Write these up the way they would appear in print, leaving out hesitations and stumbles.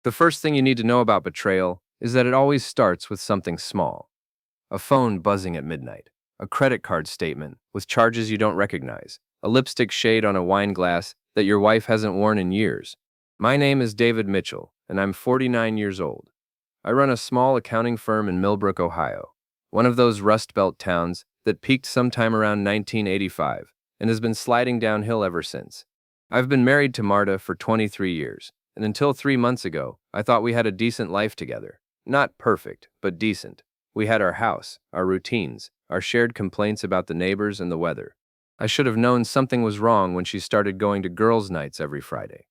The first thing you need to know about betrayal is that it always starts with something small. A phone buzzing at midnight, a credit card statement with charges you don't recognize, a lipstick shade on a wine glass that your wife hasn't worn in years. My name is David Mitchell, and I'm 49 years old. I run a small accounting firm in Millbrook, Ohio, one of those Rust Belt towns that peaked sometime around 1985 and has been sliding downhill ever since. I've been married to Marta for 23 years, and until 3 months ago, I thought we had a decent life together. Not perfect, but decent. We had our house, our routines, our shared complaints about the neighbors and the weather. I should have known something was wrong when she started going to girls' nights every Friday.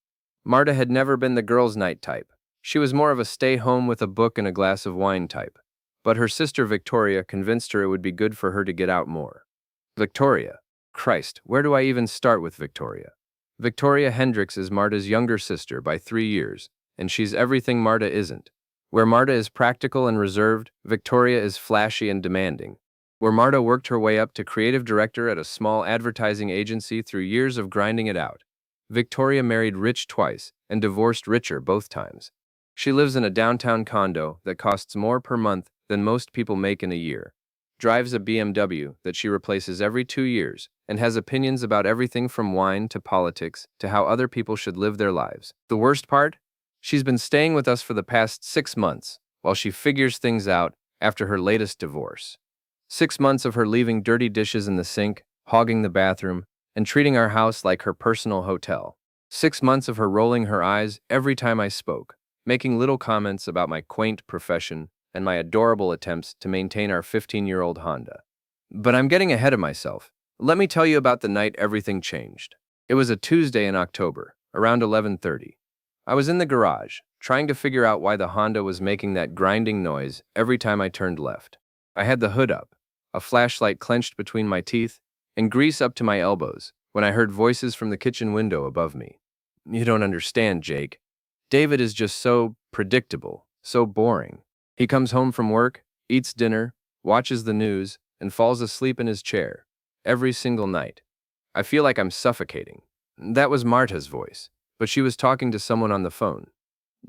Marta had never been the girls' night type. She was more of a stay home with a book and a glass of wine type. But her sister Victoria convinced her it would be good for her to get out more. Victoria. Christ, where do I even start with Victoria? Victoria Hendricks is Marta's younger sister by 3 years, and she's everything Marta isn't. Where Marta is practical and reserved, Victoria is flashy and demanding. Where Marta worked her way up to creative director at a small advertising agency through years of grinding it out, Victoria married rich twice and divorced richer both times. She lives in a downtown condo that costs more per month than most people make in a year, drives a BMW that she replaces every 2 years, and has opinions about everything from wine to politics to how other people should live their lives. The worst part? She's been staying with us for the past 6 months while she figures things out after her latest divorce. 6 months of her leaving dirty dishes in the sink, hogging the bathroom, and treating our house like her personal hotel. 6 months of her rolling her eyes every time I spoke, making little comments about my quaint profession and my adorable attempts to maintain our 15-year-old Honda. But I'm getting ahead of myself. Let me tell you about the night everything changed. It was a Tuesday in October, around 11:30. I was in the garage, trying to figure out why the Honda was making that grinding noise every time I turned left. I had the hood up, a flashlight clenched between my teeth, and grease up to my elbows when I heard voices from the kitchen window above me. You don't understand, Jake. David is just so predictable, so boring. He comes home from work, eats dinner, watches the news, and falls asleep in his chair. Every single night. I feel like I'm suffocating. That was Marta's voice, but she was talking to someone on the phone.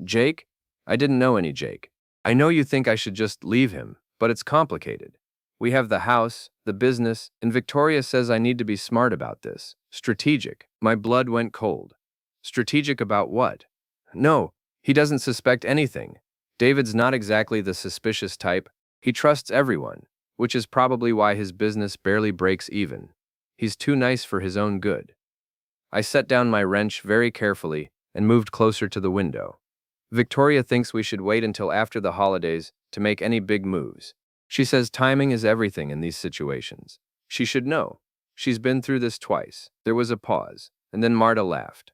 Jake? I didn't know any Jake. I know you think I should just leave him, but it's complicated. We have the house, the business, and Victoria says I need to be smart about this. Strategic. My blood went cold. Strategic about what? No, he doesn't suspect anything. David's not exactly the suspicious type. He trusts everyone, which is probably why his business barely breaks even. He's too nice for his own good. I set down my wrench very carefully and moved closer to the window. Victoria thinks we should wait until after the holidays to make any big moves. She says timing is everything in these situations. She should know. She's been through this twice. There was a pause, and then Marta laughed.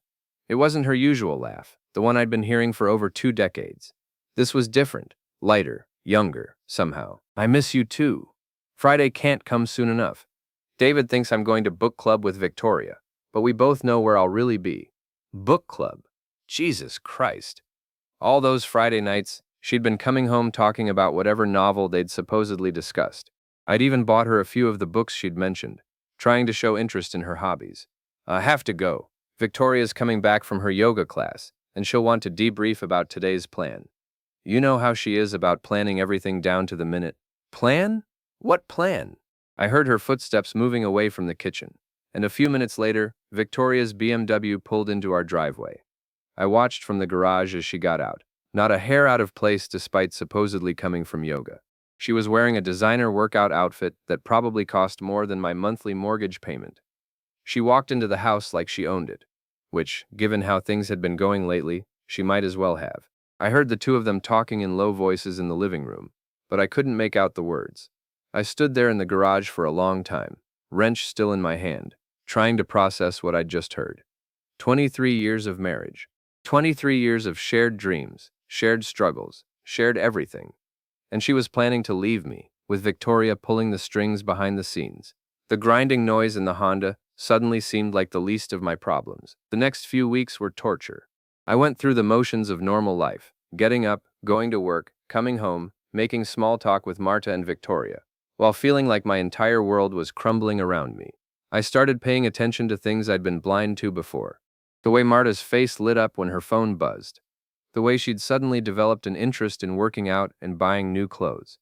It wasn't her usual laugh, the one I'd been hearing for over 2 decades. This was different, lighter, younger, somehow. I miss you too. Friday can't come soon enough. David thinks I'm going to book club with Victoria, but we both know where I'll really be. Book club? Jesus Christ. All those Friday nights, she'd been coming home talking about whatever novel they'd supposedly discussed. I'd even bought her a few of the books she'd mentioned, trying to show interest in her hobbies. I have to go. Victoria's coming back from her yoga class, and she'll want to debrief about today's plan. You know how she is about planning everything down to the minute. Plan? What plan? I heard her footsteps moving away from the kitchen, and a few minutes later, Victoria's BMW pulled into our driveway. I watched from the garage as she got out, not a hair out of place despite supposedly coming from yoga. She was wearing a designer workout outfit that probably cost more than my monthly mortgage payment. She walked into the house like she owned it, which, given how things had been going lately, she might as well have. I heard the two of them talking in low voices in the living room, but I couldn't make out the words. I stood there in the garage for a long time, wrench still in my hand, trying to process what I'd just heard. 23 years of marriage. 23 years of shared dreams, shared struggles, shared everything. And she was planning to leave me, with Victoria pulling the strings behind the scenes. The grinding noise in the Honda suddenly seemed like the least of my problems. The next few weeks were torture. I went through the motions of normal life, getting up, going to work, coming home, making small talk with Marta and Victoria, while feeling like my entire world was crumbling around me. I started paying attention to things I'd been blind to before. The way Marta's face lit up when her phone buzzed. The way she'd suddenly developed an interest in working out and buying new clothes.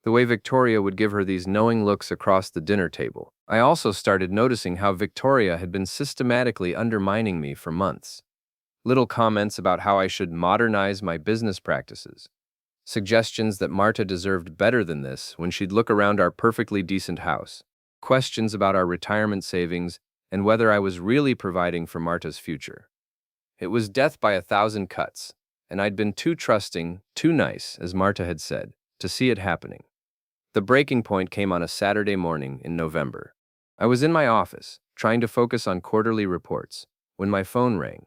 The way Victoria would give her these knowing looks across the dinner table. I also started noticing how Victoria had been systematically undermining me for months. Little comments about how I should modernize my business practices. Suggestions that Marta deserved better than this when she'd look around our perfectly decent house. Questions about our retirement savings and whether I was really providing for Marta's future. It was death by 1,000 cuts, and I'd been too trusting, too nice, as Marta had said, to see it happening. The breaking point came on a Saturday morning in November. I was in my office, trying to focus on quarterly reports, when my phone rang.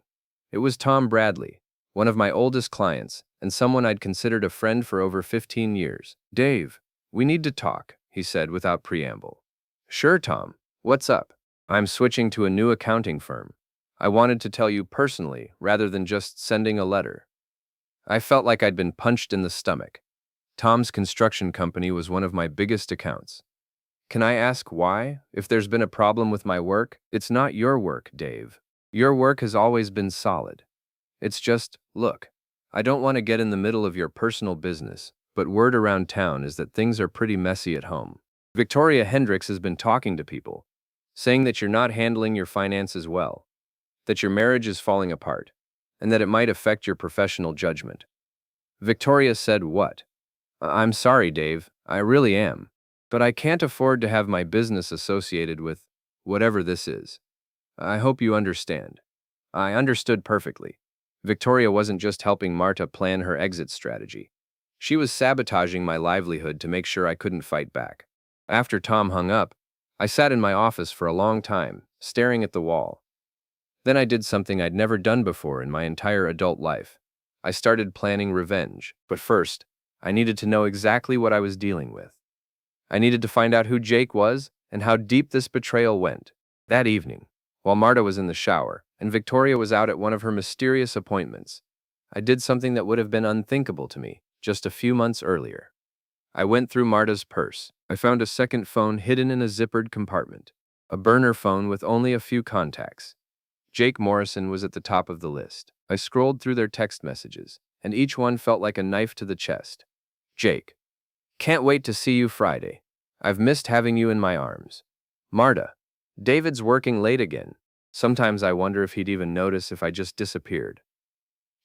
It was Tom Bradley, one of my oldest clients, and someone I'd considered a friend for over 15 years. "Dave, we need to talk," he said without preamble. "Sure, Tom. What's up?" "I'm switching to a new accounting firm. I wanted to tell you personally, rather than just sending a letter." I felt like I'd been punched in the stomach. Tom's construction company was one of my biggest accounts. "Can I ask why? If there's been a problem with my work?" "It's not your work, Dave. Your work has always been solid. It's just, look, I don't want to get in the middle of your personal business, but word around town is that things are pretty messy at home. Victoria Hendricks has been talking to people, saying that you're not handling your finances well, that your marriage is falling apart, and that it might affect your professional judgment." Victoria said what? "I'm sorry, Dave, I really am. But I can't afford to have my business associated with whatever this is. I hope you understand." I understood perfectly. Victoria wasn't just helping Marta plan her exit strategy. She was sabotaging my livelihood to make sure I couldn't fight back. After Tom hung up, I sat in my office for a long time, staring at the wall. Then I did something I'd never done before in my entire adult life. I started planning revenge. But first, I needed to know exactly what I was dealing with. I needed to find out who Jake was and how deep this betrayal went. That evening, while Marta was in the shower and Victoria was out at one of her mysterious appointments, I did something that would have been unthinkable to me just a few months earlier. I went through Marta's purse. I found a second phone hidden in a zippered compartment, a burner phone with only a few contacts. Jake Morrison was at the top of the list. I scrolled through their text messages, and each one felt like a knife to the chest. Jake: "Can't wait to see you Friday. I've missed having you in my arms." Marta: "David's working late again. Sometimes I wonder if he'd even notice if I just disappeared."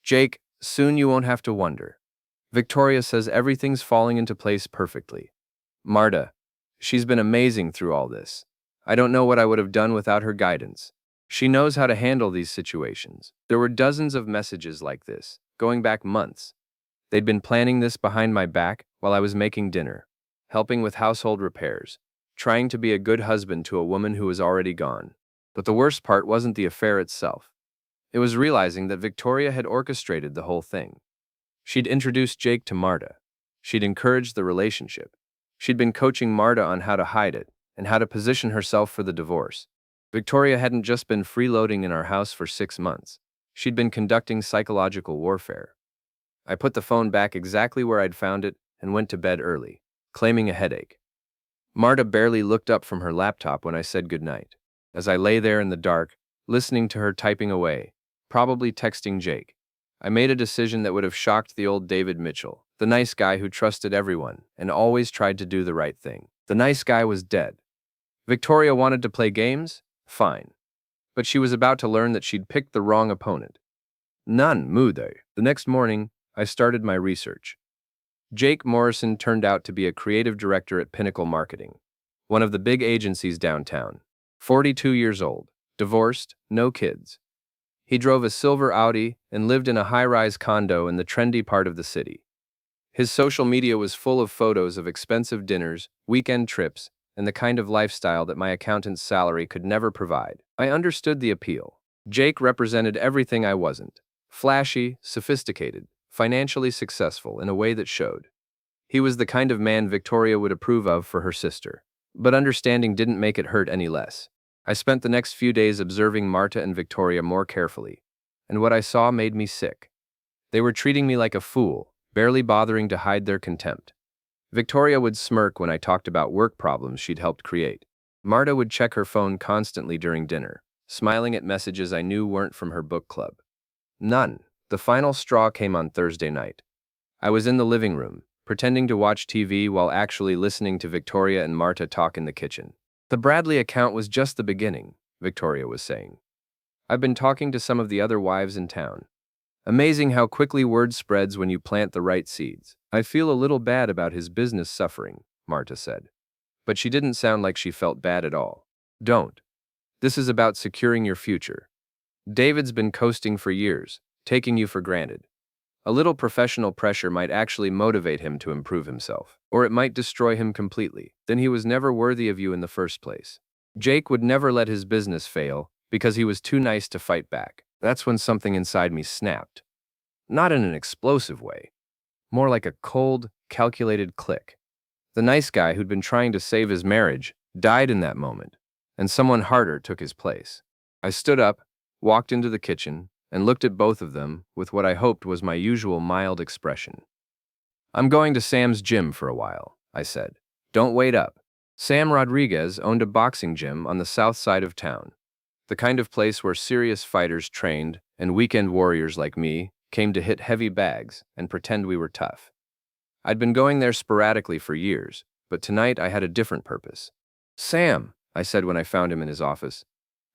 Jake: "Soon you won't have to wonder. Victoria says everything's falling into place perfectly." Marta: "She's been amazing through all this. I don't know what I would have done without her guidance. She knows how to handle these situations." There were dozens of messages like this, going back months. They'd been planning this behind my back while I was making dinner, helping with household repairs, trying to be a good husband to a woman who was already gone. But the worst part wasn't the affair itself. It was realizing that Victoria had orchestrated the whole thing. She'd introduced Jake to Marta. She'd encouraged the relationship. She'd been coaching Marta on how to hide it and how to position herself for the divorce. Victoria hadn't just been freeloading in our house for 6 months. She'd been conducting psychological warfare. I put the phone back exactly where I'd found it and went to bed early, claiming a headache. Marta barely looked up from her laptop when I said goodnight. As I lay there in the dark, listening to her typing away, probably texting Jake, I made a decision that would have shocked the old David Mitchell, the nice guy who trusted everyone and always tried to do the right thing. The nice guy was dead. Victoria wanted to play games? Fine. But she was about to learn that she'd picked the wrong opponent. None mude. The next morning, I started my research. Jake Morrison turned out to be a creative director at Pinnacle Marketing, one of the big agencies downtown. 42 years old, divorced, no kids. He drove a silver Audi and lived in a high-rise condo in the trendy part of the city. His social media was full of photos of expensive dinners, weekend trips, and the kind of lifestyle that my accountant's salary could never provide. I understood the appeal. Jake represented everything I wasn't: flashy, sophisticated, financially successful in a way that showed. He was the kind of man Victoria would approve of for her sister. But understanding didn't make it hurt any less. I spent the next few days observing Marta and Victoria more carefully, and what I saw made me sick. They were treating me like a fool, barely bothering to hide their contempt. Victoria would smirk when I talked about work problems she'd helped create. Marta would check her phone constantly during dinner, smiling at messages I knew weren't from her book club. None. The final straw came on Thursday night. I was in the living room, pretending to watch TV while actually listening to Victoria and Marta talk in the kitchen. The Bradley account was just the beginning, Victoria was saying. I've been talking to some of the other wives in town. Amazing how quickly word spreads when you plant the right seeds. I feel a little bad about his business suffering, Marta said. But she didn't sound like she felt bad at all. Don't. This is about securing your future. David's been coasting for years, taking you for granted. A little professional pressure might actually motivate him to improve himself, or it might destroy him completely. Then he was never worthy of you in the first place. Jake would never let his business fail because he was too nice to fight back. That's when something inside me snapped. Not in an explosive way, more like a cold, calculated click. The nice guy who'd been trying to save his marriage died in that moment, and someone harder took his place. I stood up, walked into the kitchen, and looked at both of them with what I hoped was my usual mild expression. I'm going to Sam's gym for a while, I said. Don't wait up. Sam Rodriguez owned a boxing gym on the south side of town, the kind of place where serious fighters trained and weekend warriors like me came to hit heavy bags and pretend we were tough. I'd been going there sporadically for years, but tonight I had a different purpose. Sam, I said when I found him in his office,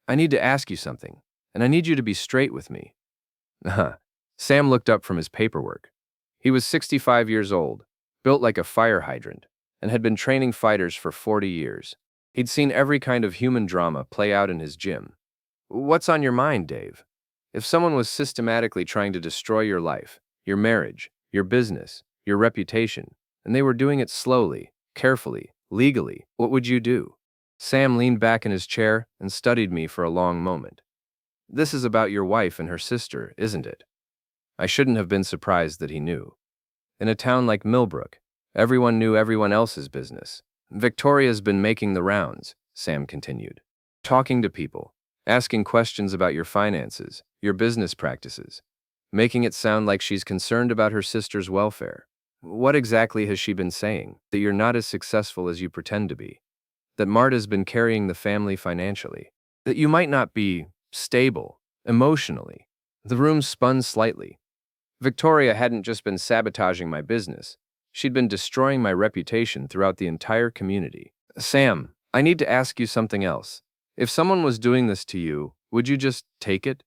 I need to ask you something, and I need you to be straight with me. Sam looked up from his paperwork. He was 65 years old, built like a fire hydrant, and had been training fighters for 40 years. He'd seen every kind of human drama play out in his gym. What's on your mind, Dave? If someone was systematically trying to destroy your life, your marriage, your business, your reputation, and they were doing it slowly, carefully, legally, what would you do? Sam leaned back in his chair and studied me for a long moment. This is about your wife and her sister, isn't it? I shouldn't have been surprised that he knew. In a town like Millbrook, everyone knew everyone else's business. Victoria's been making the rounds, Sam continued. Talking to people, asking questions about your finances, your business practices, making it sound like she's concerned about her sister's welfare. What exactly has she been saying? That you're not as successful as you pretend to be. That Marta's been carrying the family financially. That you might not be stable, emotionally. The room spun slightly. Victoria hadn't just been sabotaging my business. She'd been destroying my reputation throughout the entire community. Sam, I need to ask you something else. If someone was doing this to you, would you just take it?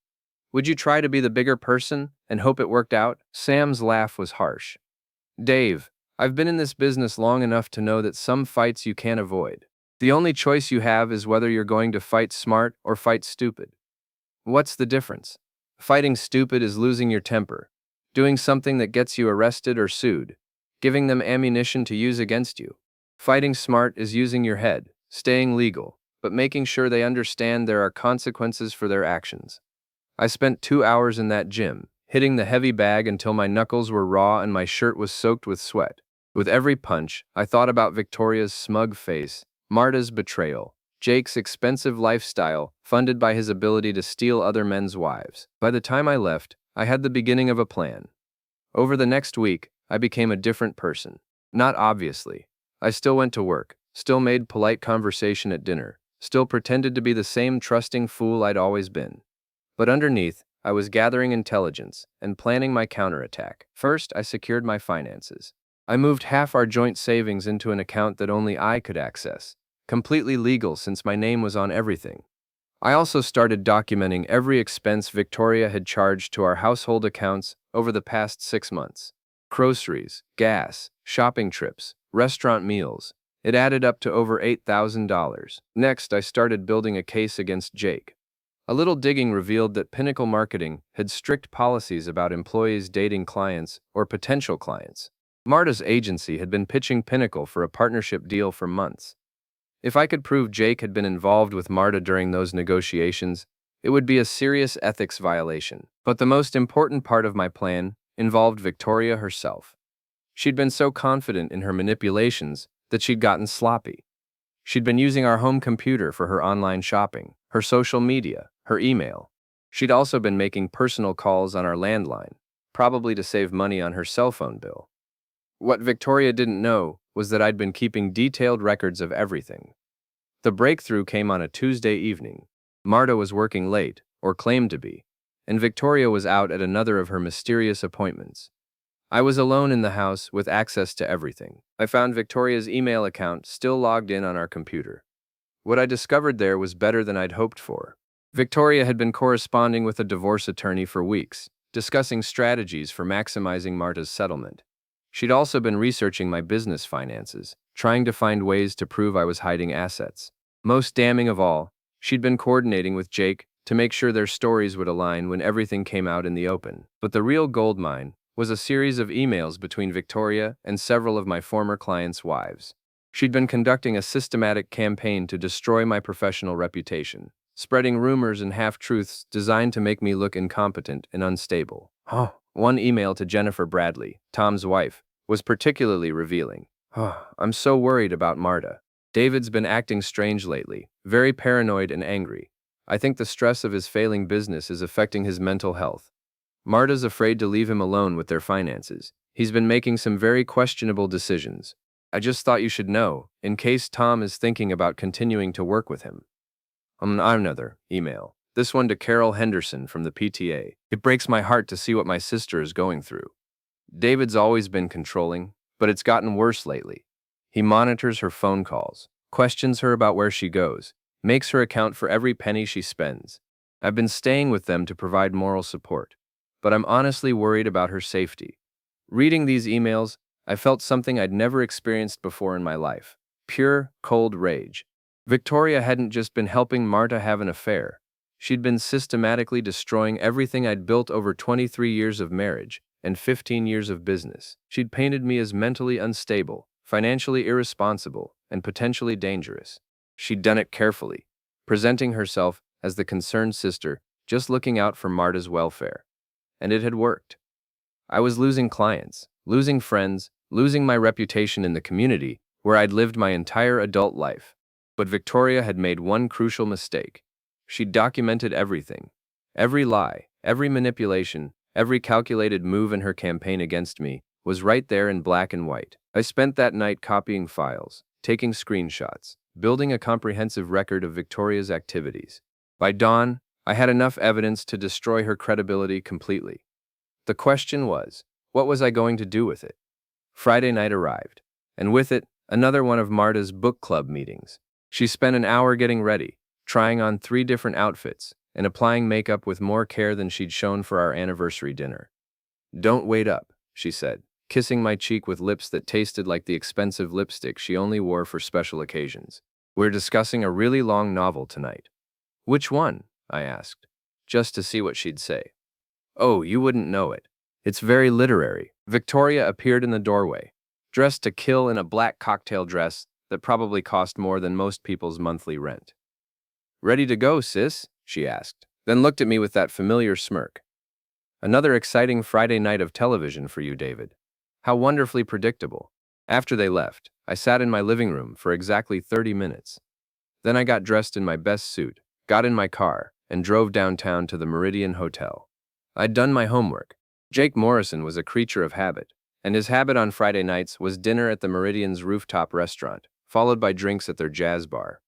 Would you try to be the bigger person and hope it worked out? Sam's laugh was harsh. Dave, I've been in this business long enough to know that some fights you can't avoid. The only choice you have is whether you're going to fight smart or fight stupid. What's the difference? Fighting stupid is losing your temper, doing something that gets you arrested or sued, giving them ammunition to use against you. Fighting smart is using your head, staying legal, but making sure they understand there are consequences for their actions. I spent 2 hours in that gym, hitting the heavy bag until my knuckles were raw and my shirt was soaked with sweat. With every punch, I thought about Victoria's smug face, Marta's betrayal, Jake's expensive lifestyle, funded by his ability to steal other men's wives. By the time I left, I had the beginning of a plan. Over the next week, I became a different person. Not obviously. I still went to work, still made polite conversation at dinner, still pretended to be the same trusting fool I'd always been. But underneath, I was gathering intelligence and planning my counterattack. First, I secured my finances. I moved half our joint savings into an account that only I could access, completely legal since my name was on everything. I also started documenting every expense Victoria had charged to our household accounts over the past 6 months. Groceries, gas, shopping trips, restaurant meals. It added up to over $8,000. Next, I started building a case against Jake. A little digging revealed that Pinnacle Marketing had strict policies about employees dating clients or potential clients. Marta's agency had been pitching Pinnacle for a partnership deal for months. If I could prove Jake had been involved with Marta during those negotiations, it would be a serious ethics violation. But the most important part of my plan involved Victoria herself. She'd been so confident in her manipulations that she'd gotten sloppy. She'd been using our home computer for her online shopping, her social media, her email. She'd also been making personal calls on our landline, probably to save money on her cell phone bill. What Victoria didn't know was that I'd been keeping detailed records of everything. The breakthrough came on a Tuesday evening. Marta was working late, or claimed to be, and Victoria was out at another of her mysterious appointments. I was alone in the house with access to everything. I found Victoria's email account still logged in on our computer. What I discovered there was better than I'd hoped for. Victoria had been corresponding with a divorce attorney for weeks, discussing strategies for maximizing Marta's settlement. She'd also been researching my business finances, trying to find ways to prove I was hiding assets. Most damning of all, she'd been coordinating with Jake to make sure their stories would align when everything came out in the open. But the real goldmine was a series of emails between Victoria and several of my former clients' wives. She'd been conducting a systematic campaign to destroy my professional reputation, spreading rumors and half-truths designed to make me look incompetent and unstable. One email to Jennifer Bradley, Tom's wife, was particularly revealing. I'm so worried about Marta. David's been acting strange lately, very paranoid and angry. I think the stress of his failing business is affecting his mental health. Marta's afraid to leave him alone with their finances. He's been making some very questionable decisions. I just thought you should know, in case Tom is thinking about continuing to work with him. Another email. This one to Carol Henderson from the PTA. It breaks my heart to see what my sister is going through. David's always been controlling, but it's gotten worse lately. He monitors her phone calls, questions her about where she goes, makes her account for every penny she spends. I've been staying with them to provide moral support, but I'm honestly worried about her safety. Reading these emails, I felt something I'd never experienced before in my life. Pure, cold rage. Victoria hadn't just been helping Marta have an affair. She'd been systematically destroying everything I'd built over 23 years of marriage and 15 years of business. She'd painted me as mentally unstable, financially irresponsible, and potentially dangerous. She'd done it carefully, presenting herself as the concerned sister, just looking out for Marta's welfare. And it had worked. I was losing clients, losing friends, losing my reputation in the community where I'd lived my entire adult life. But Victoria had made one crucial mistake. She'd documented everything. Every lie, every manipulation, every calculated move in her campaign against me was right there in black and white. I spent that night copying files, taking screenshots, building a comprehensive record of Victoria's activities. By dawn, I had enough evidence to destroy her credibility completely. The question was, what was I going to do with it? Friday night arrived, and with it, another one of Marta's book club meetings. She spent an hour getting ready, trying on 3 different outfits, and applying makeup with more care than she'd shown for our anniversary dinner. "Don't wait up," she said, kissing my cheek with lips that tasted like the expensive lipstick she only wore for special occasions. "We're discussing a really long novel tonight." "Which one?" I asked, just to see what she'd say. "Oh, you wouldn't know it. It's very literary." Victoria appeared in the doorway, dressed to kill in a black cocktail dress that probably cost more than most people's monthly rent. "Ready to go, sis?" she asked, then looked at me with that familiar smirk. "Another exciting Friday night of television for you, David. How wonderfully predictable." After they left, I sat in my living room for exactly 30 minutes. Then I got dressed in my best suit, got in my car, and drove downtown to the Meridian Hotel. I'd done my homework. Jake Morrison was a creature of habit, and his habit on Friday nights was dinner at the Meridian's rooftop restaurant, followed by drinks at their jazz bar.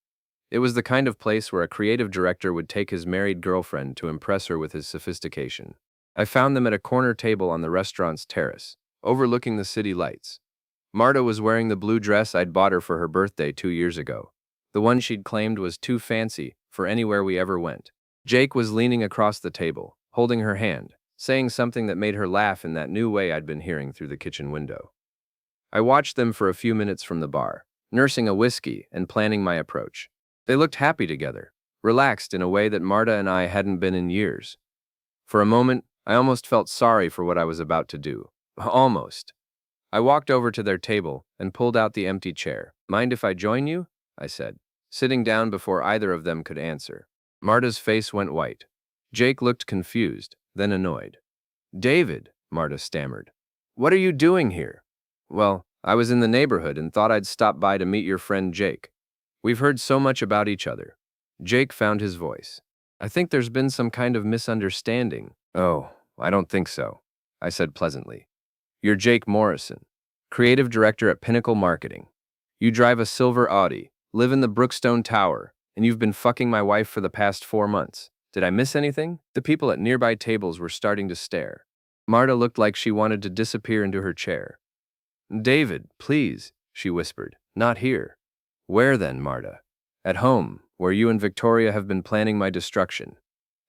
It was the kind of place where a creative director would take his married girlfriend to impress her with his sophistication. I found them at a corner table on the restaurant's terrace, overlooking the city lights. Marta was wearing the blue dress I'd bought her for her birthday 2 years ago, the one she'd claimed was too fancy for anywhere we ever went. Jake was leaning across the table, holding her hand, saying something that made her laugh in that new way I'd been hearing through the kitchen window. I watched them for a few minutes from the bar, nursing a whiskey and planning my approach. They looked happy together, relaxed in a way that Marta and I hadn't been in years. For a moment, I almost felt sorry for what I was about to do. Almost. I walked over to their table and pulled out the empty chair. "Mind if I join you?" I said, sitting down before either of them could answer. Marta's face went white. Jake looked confused, then annoyed. "David," Marta stammered. "What are you doing here?" "Well, I was in the neighborhood and thought I'd stop by to meet your friend Jake. We've heard so much about each other." Jake found his voice. "I think there's been some kind of misunderstanding." "Oh, I don't think so," I said pleasantly. "You're Jake Morrison, creative director at Pinnacle Marketing. You drive a silver Audi, live in the Brookstone Tower, and you've been fucking my wife for the past 4 months. Did I miss anything? The people at nearby tables were starting to stare. Marta looked like she wanted to disappear into her chair. David, please, she whispered. Not here. Where then, Marta? At home, where you and Victoria have been planning my destruction.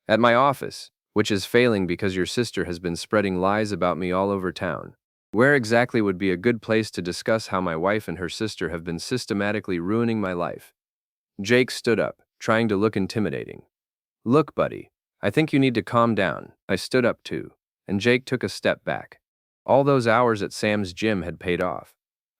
At my office, which is failing because your sister has been spreading lies about me all over town. Where exactly would be a good place to discuss how my wife and her sister have been systematically ruining my life? Jake stood up, trying to look intimidating. Look, buddy, I think you need to calm down. I stood up too, and Jake took a step back. All those hours at Sam's gym had paid off.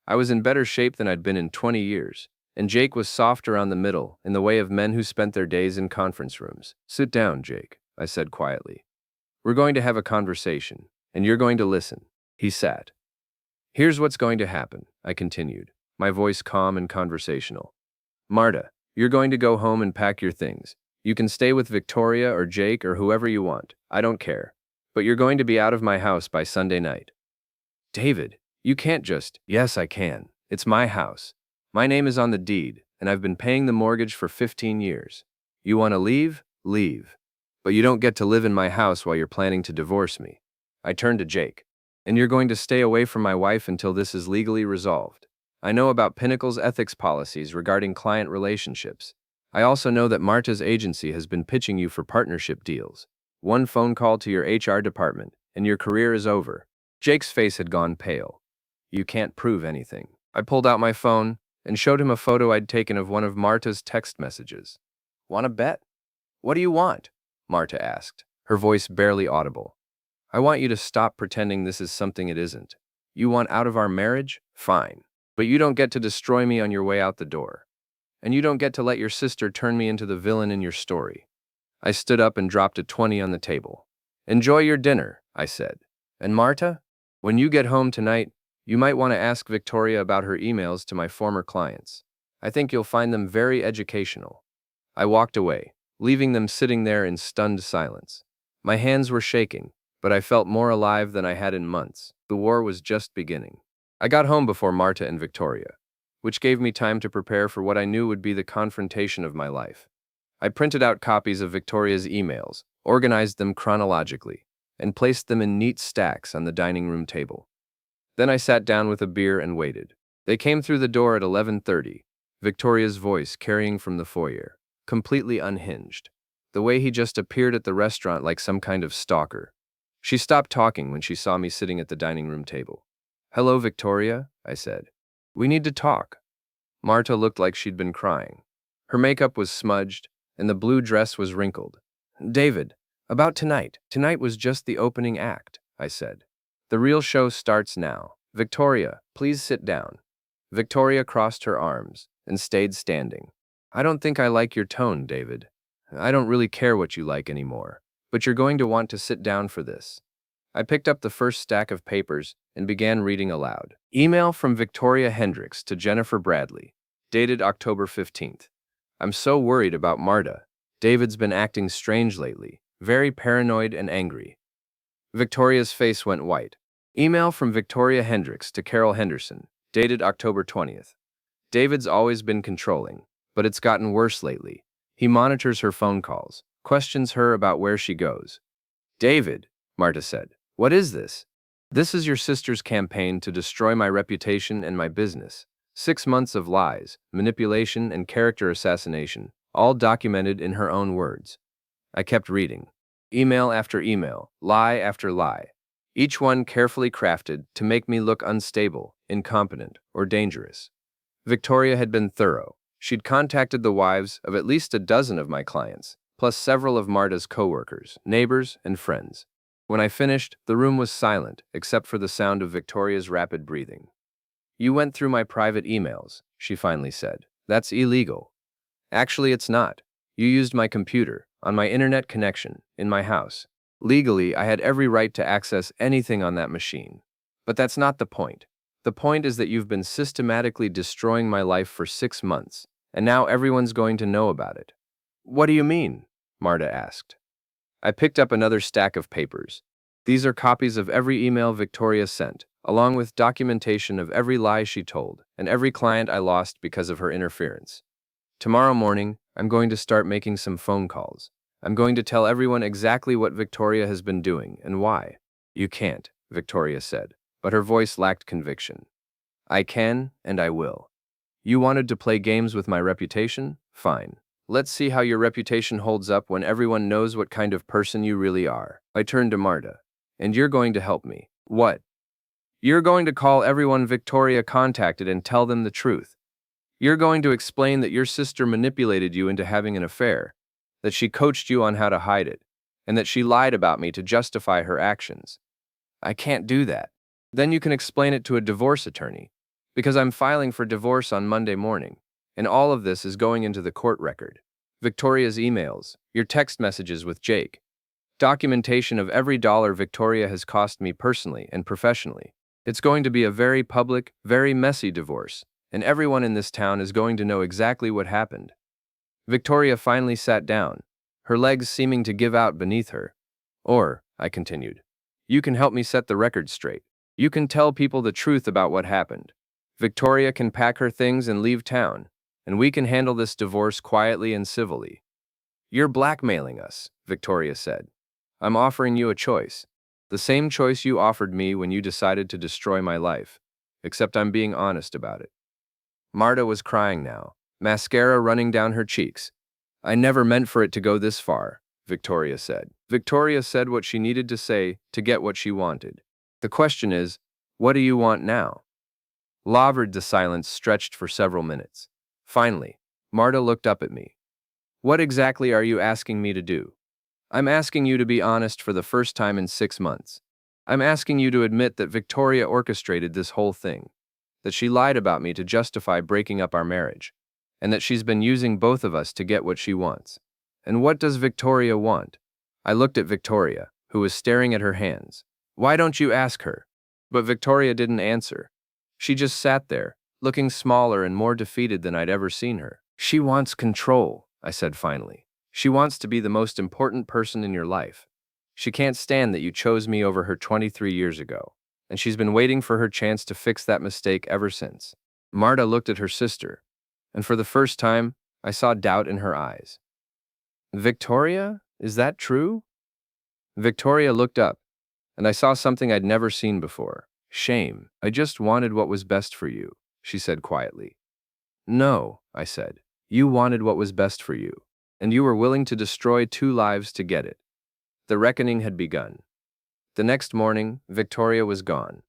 I was in better shape than I'd been in 20 years, and Jake was soft around the middle, in the way of men who spent their days in conference rooms. Sit down, Jake, I said quietly. We're going to have a conversation, and you're going to listen. He sat. Here's what's going to happen, I continued, my voice calm and conversational. Marta, you're going to go home and pack your things. You can stay with Victoria or Jake or whoever you want. I don't care. But you're going to be out of my house by Sunday night. David, you can't just… Yes, I can. It's my house. My name is on the deed, and I've been paying the mortgage for 15 years. You want to leave? Leave. But you don't get to live in my house while you're planning to divorce me. I turned to Jake. And you're going to stay away from my wife until this is legally resolved. I know about Pinnacle's ethics policies regarding client relationships. I also know that Marta's agency has been pitching you for partnership deals. One phone call to your HR department, and your career is over. Jake's face had gone pale. You can't prove anything. I pulled out my phone and showed him a photo I'd taken of one of Marta's text messages. Want to bet? What do you want? Marta asked, her voice barely audible. I want you to stop pretending this is something it isn't. You want out of our marriage? Fine. But you don't get to destroy me on your way out the door. And you don't get to let your sister turn me into the villain in your story. I stood up and dropped a 20 on the table. Enjoy your dinner, I said. And Marta, when you get home tonight, you might want to ask Victoria about her emails to my former clients. I think you'll find them very educational. I walked away, leaving them sitting there in stunned silence. My hands were shaking, but I felt more alive than I had in months. The war was just beginning. I got home before Marta and Victoria, which gave me time to prepare for what I knew would be the confrontation of my life. I printed out copies of Victoria's emails, organized them chronologically, and placed them in neat stacks on the dining room table. Then I sat down with a beer and waited. They came through the door at 11:30, Victoria's voice carrying from the foyer, completely unhinged. The way he just appeared at the restaurant like some kind of stalker. She stopped talking when she saw me sitting at the dining room table. Hello, Victoria, I said. We need to talk. Marta looked like she'd been crying. Her makeup was smudged, and the blue dress was wrinkled. David, about tonight. Tonight was just the opening act, I said. The real show starts now. Victoria, please sit down. Victoria crossed her arms and stayed standing. I don't think I like your tone, David. I don't really care what you like anymore, but you're going to want to sit down for this. I picked up the first stack of papers and began reading aloud. Email from Victoria Hendricks to Jennifer Bradley, dated October 15th. I'm so worried about Marta. David's been acting strange lately, very paranoid and angry. Victoria's face went white. Email from Victoria Hendricks to Carol Henderson, dated October 20th. David's always been controlling, but it's gotten worse lately. He monitors her phone calls, questions her about where she goes. David, Marta said, what is this? This is your sister's campaign to destroy my reputation and my business. 6 months of lies, manipulation, and character assassination, all documented in her own words. I kept reading. Email after email, lie after lie. Each one carefully crafted to make me look unstable, incompetent, or dangerous. Victoria had been thorough. She'd contacted the wives of at least a dozen of my clients, plus several of Marta's coworkers, neighbors, and friends. When I finished, the room was silent, except for the sound of Victoria's rapid breathing. You went through my private emails, she finally said. That's illegal. Actually, it's not. You used my computer, on my internet connection, in my house. Legally, I had every right to access anything on that machine. But that's not the point. The point is that you've been systematically destroying my life for 6 months, and now everyone's going to know about it. What do you mean? Marta asked. I picked up another stack of papers. These are copies of every email Victoria sent, along with documentation of every lie she told, and every client I lost because of her interference. Tomorrow morning, I'm going to start making some phone calls. I'm going to tell everyone exactly what Victoria has been doing and why. You can't, Victoria said, but her voice lacked conviction. I can, and I will. You wanted to play games with my reputation? Fine. Let's see how your reputation holds up when everyone knows what kind of person you really are. I turned to Marta. And you're going to help me. What? You're going to call everyone Victoria contacted and tell them the truth. You're going to explain that your sister manipulated you into having an affair, that she coached you on how to hide it, and that she lied about me to justify her actions. I can't do that. Then you can explain it to a divorce attorney, because I'm filing for divorce on Monday morning, and all of this is going into the court record. Victoria's emails, your text messages with Jake, documentation of every dollar Victoria has cost me personally and professionally. It's going to be a very public, very messy divorce, and everyone in this town is going to know exactly what happened. Victoria finally sat down, her legs seeming to give out beneath her. Or, I continued, you can help me set the record straight. You can tell people the truth about what happened. Victoria can pack her things and leave town, and we can handle this divorce quietly and civilly. You're blackmailing us, Victoria said. I'm offering you a choice. The same choice you offered me when you decided to destroy my life. Except I'm being honest about it. Marta was crying now, mascara running down her cheeks. I never meant for it to go this far, Victoria said. Victoria said what she needed to say to get what she wanted. The question is, what do you want now? The silence stretched for several minutes. Finally, Marta looked up at me. What exactly are you asking me to do? I'm asking you to be honest for the first time in 6 months. I'm asking you to admit that Victoria orchestrated this whole thing, that she lied about me to justify breaking up our marriage, and that she's been using both of us to get what she wants. And what does Victoria want? I looked at Victoria, who was staring at her hands. Why don't you ask her? But Victoria didn't answer. She just sat there, looking smaller and more defeated than I'd ever seen her. She wants control, I said finally. She wants to be the most important person in your life. She can't stand that you chose me over her 23 years ago, and she's been waiting for her chance to fix that mistake ever since. Marta looked at her sister, and for the first time, I saw doubt in her eyes. Victoria, is that true? Victoria looked up, and I saw something I'd never seen before. Shame. I just wanted what was best for you, she said quietly. No, I said. You wanted what was best for you, and you were willing to destroy 2 lives to get it. The reckoning had begun. The next morning, Victoria was gone.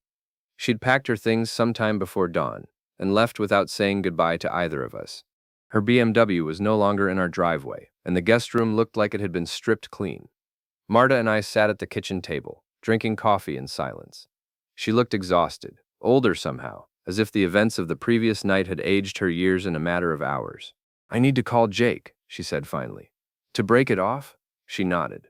She'd packed her things sometime before dawn, and left without saying goodbye to either of us. Her BMW was no longer in our driveway, and the guest room looked like it had been stripped clean. Marta and I sat at the kitchen table, drinking coffee in silence. She looked exhausted, older somehow, as if the events of the previous night had aged her years in a matter of hours. I need to call Jake, she said finally. To break it off? She nodded.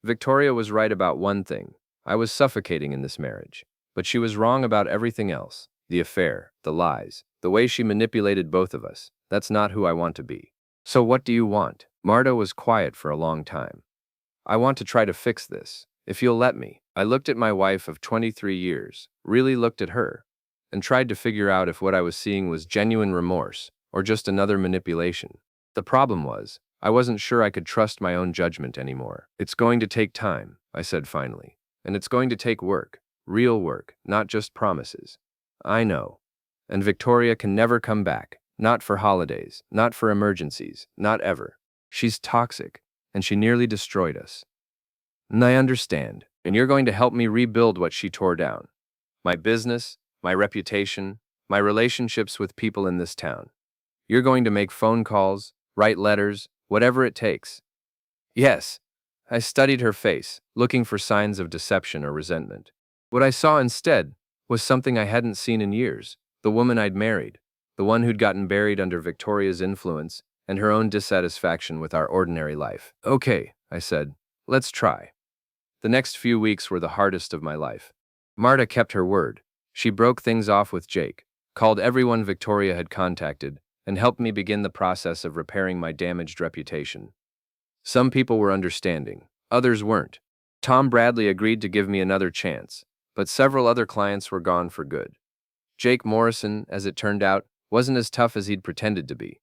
Victoria was right about one thing. I was suffocating in this marriage. But she was wrong about everything else. The affair, the lies, the way she manipulated both of us. That's not who I want to be. So what do you want? Marta was quiet for a long time. I want to try to fix this, if you'll let me. I looked at my wife of 23 years, really looked at her, and tried to figure out if what I was seeing was genuine remorse or just another manipulation. The problem was, I wasn't sure I could trust my own judgment anymore. It's going to take time, I said finally. And it's going to take work, real work, not just promises. I know. And Victoria can never come back. Not for holidays, not for emergencies, not ever. She's toxic, and she nearly destroyed us. And I understand, and you're going to help me rebuild what she tore down. My business, my reputation, my relationships with people in this town. You're going to make phone calls, write letters, whatever it takes. Yes. I studied her face, looking for signs of deception or resentment. What I saw instead was something I hadn't seen in years, the woman I'd married, the one who'd gotten buried under Victoria's influence and her own dissatisfaction with our ordinary life. Okay, I said, let's try. The next few weeks were the hardest of my life. Marta kept her word. She broke things off with Jake, called everyone Victoria had contacted, and helped me begin the process of repairing my damaged reputation. Some people were understanding, others weren't. Tom Bradley agreed to give me another chance, but several other clients were gone for good. Jake Morrison, as it turned out, wasn't as tough as he'd pretended to be.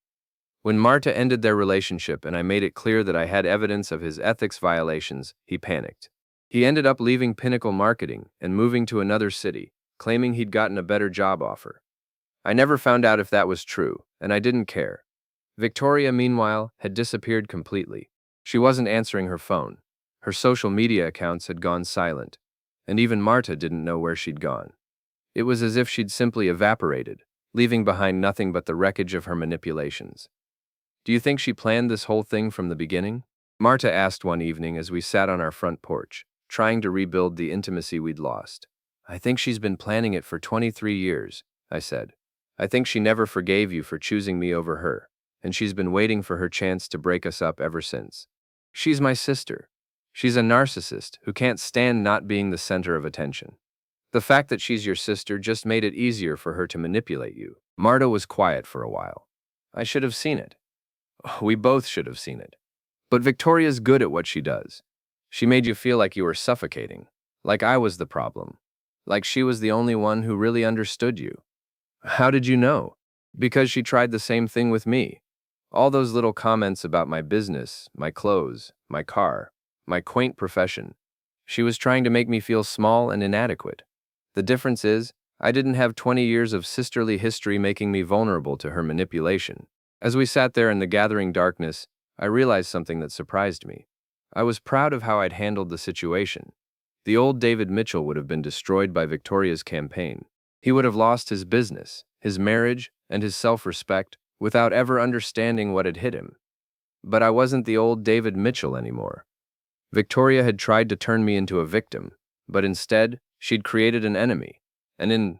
When Marta ended their relationship and I made it clear that I had evidence of his ethics violations, he panicked. He ended up leaving Pinnacle Marketing and moving to another city, claiming he'd gotten a better job offer. I never found out if that was true, and I didn't care. Victoria, meanwhile, had disappeared completely. She wasn't answering her phone. Her social media accounts had gone silent, and even Marta didn't know where she'd gone. It was as if she'd simply evaporated, leaving behind nothing but the wreckage of her manipulations. Do you think she planned this whole thing from the beginning? Marta asked one evening as we sat on our front porch, trying to rebuild the intimacy we'd lost. I think she's been planning it for 23 years, I said. I think she never forgave you for choosing me over her, and she's been waiting for her chance to break us up ever since. She's my sister. She's a narcissist who can't stand not being the center of attention. The fact that she's your sister just made it easier for her to manipulate you. Marta was quiet for a while. I should have seen it. We both should have seen it. But Victoria's good at what she does. She made you feel like you were suffocating, like I was the problem, like she was the only one who really understood you. How did you know? Because she tried the same thing with me. All those little comments about my business, my clothes, my car, my quaint profession. She was trying to make me feel small and inadequate. The difference is, I didn't have 20 years of sisterly history making me vulnerable to her manipulation. As we sat there in the gathering darkness, I realized something that surprised me. I was proud of how I'd handled the situation. The old David Mitchell would have been destroyed by Victoria's campaign. He would have lost his business, his marriage, and his self-respect without ever understanding what had hit him. But I wasn't the old David Mitchell anymore. Victoria had tried to turn me into a victim, but instead, she'd created an enemy. And in